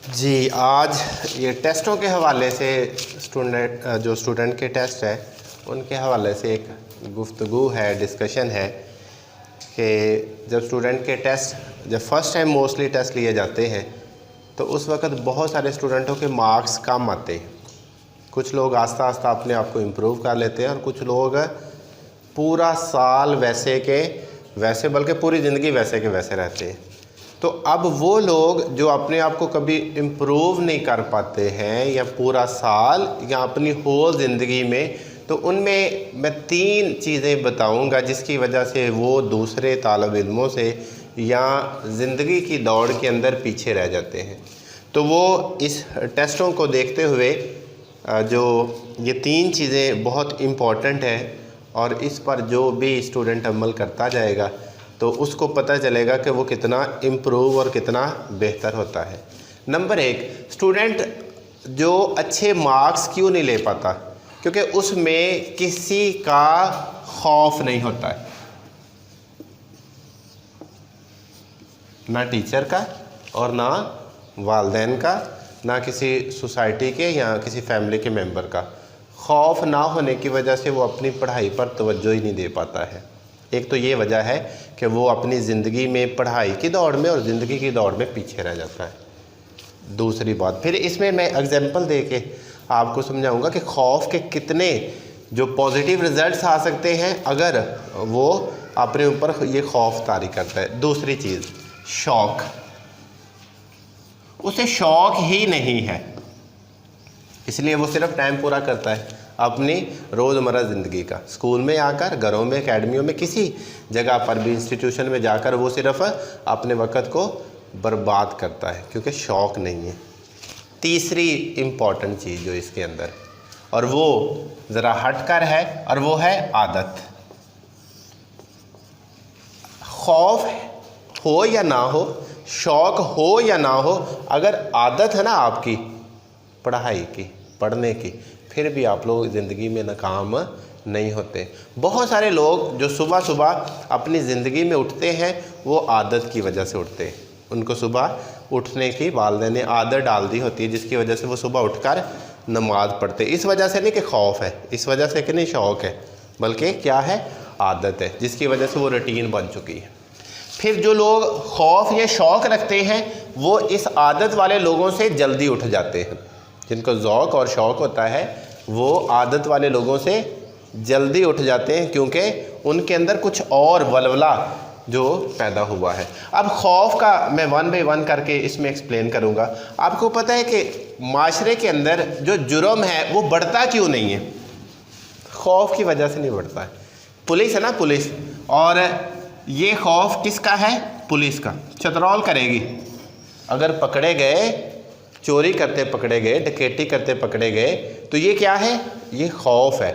जी, आज ये टेस्टों के हवाले से स्टूडेंट के टेस्ट है उनके हवाले से एक गुफ्तगू है, डिस्कशन है कि जब स्टूडेंट के टेस्ट जब फ़र्स्ट टाइम मोस्टली टेस्ट लिए जाते हैं तो उस वक़्त बहुत सारे स्टूडेंटों के मार्क्स कम आते हैं। कुछ लोग आस्ता आस्ता अपने आप को इम्प्रूव कर लेते हैं और कुछ लोग पूरा साल वैसे के वैसे बल्कि पूरी ज़िंदगी वैसे के वैसे रहते हैं। तो अब वो लोग जो अपने आप को कभी इम्प्रूव नहीं कर पाते हैं या पूरा साल या अपनी होल ज़िंदगी में, तो उनमें मैं 3 चीज़ें बताऊंगा जिसकी वजह से वो दूसरे तालिब इल्मों से या ज़िंदगी की दौड़ के अंदर पीछे रह जाते हैं। तो वो इस टेस्टों को देखते हुए जो ये 3 चीज़ें बहुत इम्पॉर्टेंट हैं और इस पर जो भी स्टूडेंट अमल करता जाएगा तो उसको पता चलेगा कि वो कितना इम्प्रूव और कितना बेहतर होता है। नंबर 1, स्टूडेंट जो अच्छे मार्क्स क्यों नहीं ले पाता? क्योंकि उसमें किसी का खौफ नहीं होता है, ना टीचर का और ना वालिदैन का, ना किसी सोसाइटी के या किसी फैमिली के मेंबर का। खौफ ना होने की वजह से वो अपनी पढ़ाई पर तवज्जो ही नहीं दे पाता है। एक तो ये वजह है कि वो अपनी ज़िंदगी में पढ़ाई की दौड़ में और ज़िंदगी की दौड़ में पीछे रह जाता है। दूसरी बात, फिर इसमें मैं एग्जांपल दे के आपको समझाऊंगा कि खौफ के कितने जो पॉजिटिव रिज़ल्ट्स आ सकते हैं अगर वो अपने ऊपर ये खौफ तारी करता है। दूसरी चीज़, शौक़। उसे शौक़ ही नहीं है, इसलिए वो सिर्फ टाइम पूरा करता है अपनी रोज़मर्रा ज़िंदगी का। स्कूल में आकर, घरों में, एकेडमियों में, किसी जगह पर भी, इंस्टीट्यूशन में जाकर वो सिर्फ अपने वक़्त को बर्बाद करता है क्योंकि शौक़ नहीं है। तीसरी इम्पॉर्टेंट चीज़ जो इसके अंदर, और वो ज़रा हटकर है, और वो है आदत। खौफ हो या ना हो, शौक़ हो या ना हो, अगर आदत है ना आपकी पढ़ाई की, पढ़ने की, फिर भी आप लोग ज़िंदगी में नाकाम नहीं होते। बहुत सारे लोग जो सुबह सुबह अपनी ज़िंदगी में उठते हैं वो आदत की वजह से उठते हैं। उनको सुबह उठने की वालिदैन ने आदत डाल दी होती है जिसकी वजह से वो सुबह उठकर नमाज़ पढ़ते। इस वजह से नहीं कि खौफ है, इस वजह से कि नहीं शौक़ है, बल्कि क्या है, आदत है, जिसकी वजह से वो रूटीन बन चुकी है। फिर जो लोग खौफ या शौक़ रखते हैं वो इस आदत वाले लोगों से जल्दी उठ जाते हैं। जिनको ज़ौक़ और शौक़ होता है वो आदत वाले लोगों से जल्दी उठ जाते हैं क्योंकि उनके अंदर कुछ और वलवला जो पैदा हुआ है। अब खौफ का मैं 1 बाय 1 करके इसमें एक्सप्लेन करूँगा। आपको पता है कि माशरे के अंदर जो जुर्म है वो बढ़ता क्यों नहीं है? खौफ की वजह से नहीं बढ़ता है। पुलिस है ना, पुलिस, और ये खौफ किसका है? पुलिस का। चतरौल करेगी, अगर पकड़े गए, चोरी करते पकड़े गए, डकैती करते पकड़े गए, तो ये क्या है? ये खौफ है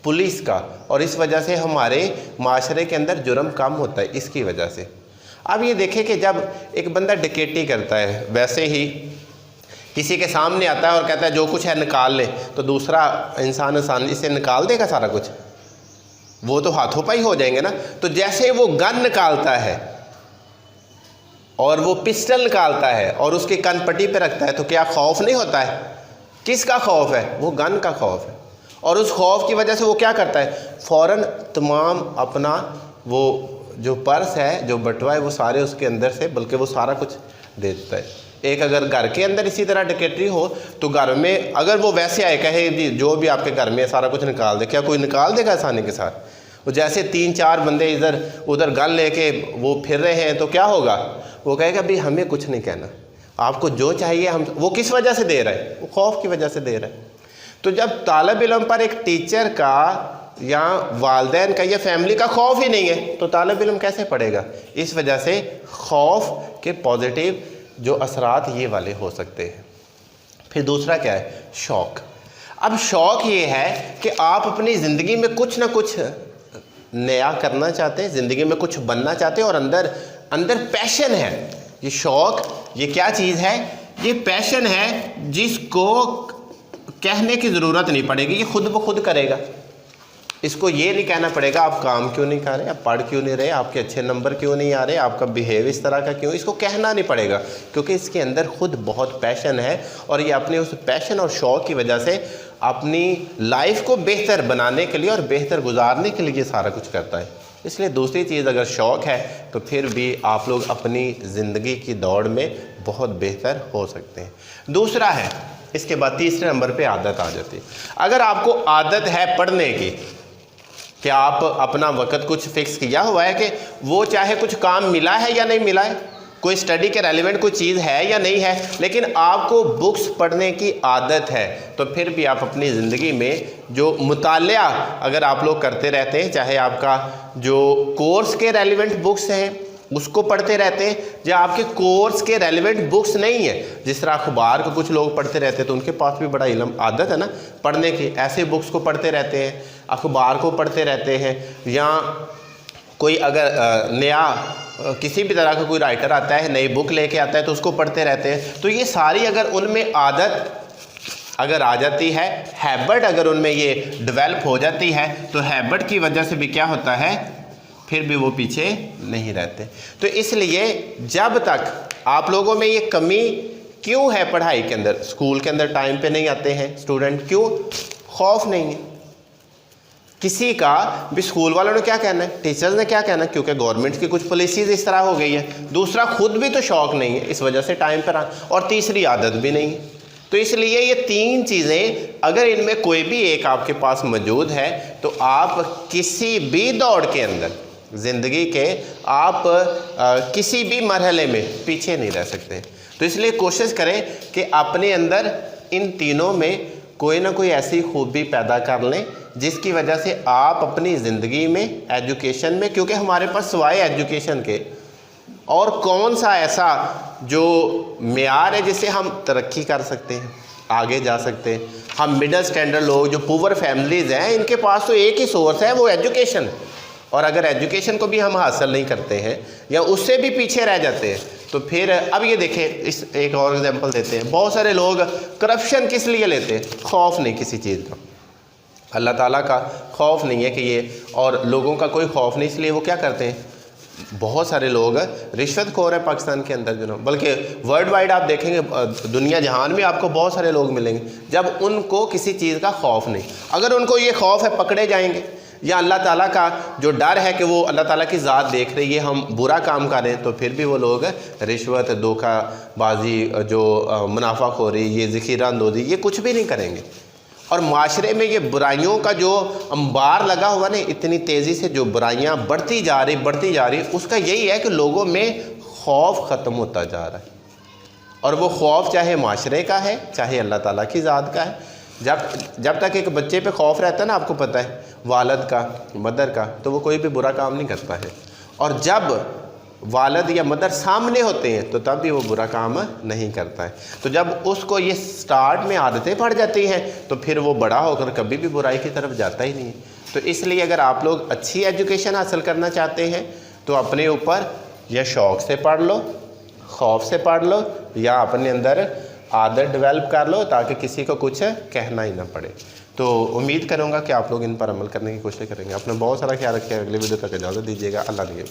पुलिस का, और इस वजह से हमारे माशरे के अंदर जुर्म कम होता है इसकी वजह से। अब ये देखें कि जब एक बंदा डकैती करता है, वैसे ही किसी के सामने आता है और कहता है जो कुछ है निकाल ले, तो दूसरा इंसान आसानी से निकाल देगा सारा कुछ? वो तो हाथों पाई हो जाएंगे ना। तो जैसे वो गन निकालता है और वो पिस्टल निकालता है और उसके कान पट्टी पे रखता है, तो क्या खौफ नहीं होता है? किसका खौफ है? वो गन का खौफ है। और उस खौफ की वजह से वो क्या करता है? फ़ौरन तमाम अपना वो जो पर्स है, जो बटुआ है, वो सारे उसके अंदर से, बल्कि वो सारा कुछ दे देता है। एक अगर घर के अंदर इसी तरह डकैती हो तो घर में अगर वो वैसे आए, कहे जी जो भी आपके घर में है सारा कुछ निकाल दे, क्या कोई निकाल देगा आसानी के साथ? वो जैसे 3-4 बंदे इधर उधर गन लेके वो फिर रहे हैं तो क्या होगा? वो कहेगा भाई हमें कुछ नहीं कहना, आपको जो चाहिए हम। वो किस वजह से दे रहा है? वो खौफ की वजह से दे रहा है। तो जब तालिब इल्म पर एक टीचर का या वालिदैन का या फैमिली का खौफ ही नहीं है तो तालिब इल्म कैसे पढ़ेगा? इस वजह से खौफ के पॉजिटिव जो असरात ये वाले हो सकते हैं। फिर दूसरा क्या है? शौक़। अब शौक़ ये है कि आप अपनी ज़िंदगी में कुछ ना कुछ नया करना चाहते हैं, ज़िंदगी में कुछ बनना चाहते हैं और अंदर पैशन है। ये शौक़ ये क्या चीज़ है? ये पैशन है जिसको कहने की ज़रूरत नहीं पड़ेगी, ये खुद ब खुद करेगा। इसको ये नहीं कहना पड़ेगा आप काम क्यों नहीं कर रहे, आप पढ़ क्यों नहीं रहे, आपके अच्छे नंबर क्यों नहीं आ रहे, आपका बिहेव इस तरह का क्यों, इसको कहना नहीं पड़ेगा, क्योंकि इसके अंदर खुद बहुत पैशन है और ये अपने उस पैशन और शौक़ की वजह से अपनी लाइफ को बेहतर बनाने के लिए और बेहतर गुजारने के लिए सारा कुछ करता है। इसलिए दूसरी चीज़ अगर शौक़ है तो फिर भी आप लोग अपनी ज़िंदगी की दौड़ में बहुत बेहतर हो सकते हैं। दूसरा है, इसके बाद तीसरे नंबर पे आदत आ जाती है। अगर आपको आदत है पढ़ने की कि आप अपना वक्त कुछ फिक्स किया हुआ है कि वो चाहे कुछ काम मिला है या नहीं मिला है, कोई स्टडी के रेलिवेंट कोई चीज़ है या नहीं है, लेकिन आपको बुक्स पढ़ने की आदत है, तो फिर भी आप अपनी ज़िंदगी में जो मुतालिया अगर आप लोग करते रहते हैं, चाहे आपका जो कोर्स के रेलिवेंट बुक्स हैं उसको पढ़ते रहते हैं, या आपके कोर्स के रेलिवेंट बुक्स नहीं है, जिस तरह अखबार को कुछ लोग पढ़ते रहते हैं तो उनके पास भी बड़ा इल्म आदत है ना पढ़ने की, ऐसे बुक्स को पढ़ते रहते हैं, अखबार को पढ़ते रहते हैं, या कोई अगर नया किसी भी तरह का कोई राइटर आता है, नई बुक लेके आता है तो उसको पढ़ते रहते हैं। तो ये सारी अगर उनमें आदत अगर आ जाती है, हैबिट अगर उनमें ये डेवलप हो जाती है, तो हैबिट की वजह से भी क्या होता है, फिर भी वो पीछे नहीं रहते। तो इसलिए जब तक आप लोगों में ये कमी क्यों है पढ़ाई के अंदर, स्कूल के अंदर टाइम पे नहीं आते हैं स्टूडेंट, क्यों, खौफ नहीं है किसी का भी, स्कूल वालों ने क्या कहना है, टीचर्स ने क्या कहना है, क्योंकि गवर्नमेंट की कुछ पॉलिसीज इस तरह हो गई है। दूसरा, खुद भी तो शौक़ नहीं है, इस वजह से टाइम पर और तीसरी, आदत भी नहीं है। तो इसलिए ये तीन चीज़ें अगर इनमें कोई भी एक आपके पास मौजूद है तो आप किसी भी दौड़ के अंदर ज़िंदगी के आप किसी भी मरहले में पीछे नहीं रह सकते। तो इसलिए कोशिश करें कि अपने अंदर इन तीनों में कोई ना कोई ऐसी खूबी पैदा कर लें जिसकी वजह से आप अपनी ज़िंदगी में, एजुकेशन में, क्योंकि हमारे पास सिवाय एजुकेशन के और कौन सा ऐसा जो मेयार है जिससे हम तरक्की कर सकते हैं, आगे जा सकते हैं। हम मिडिल स्टैंडर्ड लोग जो पुअर फैमिलीज़ हैं, इनके पास तो एक ही सोर्स है, वो एजुकेशन, और अगर एजुकेशन को भी हम हासिल नहीं करते हैं या उससे भी पीछे रह जाते हैं तो फिर, अब ये देखें, इस एक और एग्जांपल देते हैं, बहुत सारे लोग करप्शन किस लिए लेते हैं, खौफ नहीं किसी चीज़ का, अल्लाह ताला का खौफ नहीं है कि ये, और लोगों का कोई खौफ नहीं, इसलिए वो क्या करते हैं, बहुत सारे लोग रिश्वतखोर है पाकिस्तान के अंदर जो, बल्कि वर्ल्ड वाइड आप देखेंगे दुनिया जहान में आपको बहुत सारे लोग मिलेंगे जब उनको किसी चीज़ का खौफ नहीं। अगर उनको ये खौफ है पकड़े जाएंगे या अल्लाह ताला का जो डर है कि वो अल्लाह ताला की ज़ात देख रही है, हम बुरा काम करें, तो फिर भी वो लोग रिश्वत, धोखाबाजी, जो मुनाफाखोरी, ये ज़ख़ीरा अंदोज़ी, ये कुछ भी नहीं करेंगे। और माशरे में ये बुराइयों का जो अंबार लगा हुआ ना, इतनी तेज़ी से जो बुराइयां बढ़ती जा रही, उसका यही है कि लोगों में खौफ ख़त्म होता जा रहा है। और वो खौफ चाहे माशरे का है, चाहे अल्लाह ताला की ज़ात का है। जब तक एक बच्चे पे खौफ रहता है ना, आपको पता है, वालिद का, मदर का, तो वो कोई भी बुरा काम नहीं करता है। और जब वालिद या मदर सामने होते हैं तो तब भी वो बुरा काम नहीं करता है। तो जब उसको ये स्टार्ट में आदतें पड़ जाती हैं तो फिर वो बड़ा होकर कभी भी बुराई की तरफ जाता ही नहीं है। तो इसलिए अगर आप लोग अच्छी एजुकेशन हासिल करना चाहते हैं तो अपने ऊपर या शौक़ से पढ़ लो, खौफ से पढ़ लो, या अपने अंदर आदत डेवलप कर लो ताकि किसी को कुछ कहना ही ना पड़े। तो उम्मीद करूँगा कि आप लोग इन पर अमल करने की कोशिश करेंगे। अपना बहुत सारा ख्याल रखिए। अगले वीडियो तक इजाज़त दीजिएगा। अल्लाह ने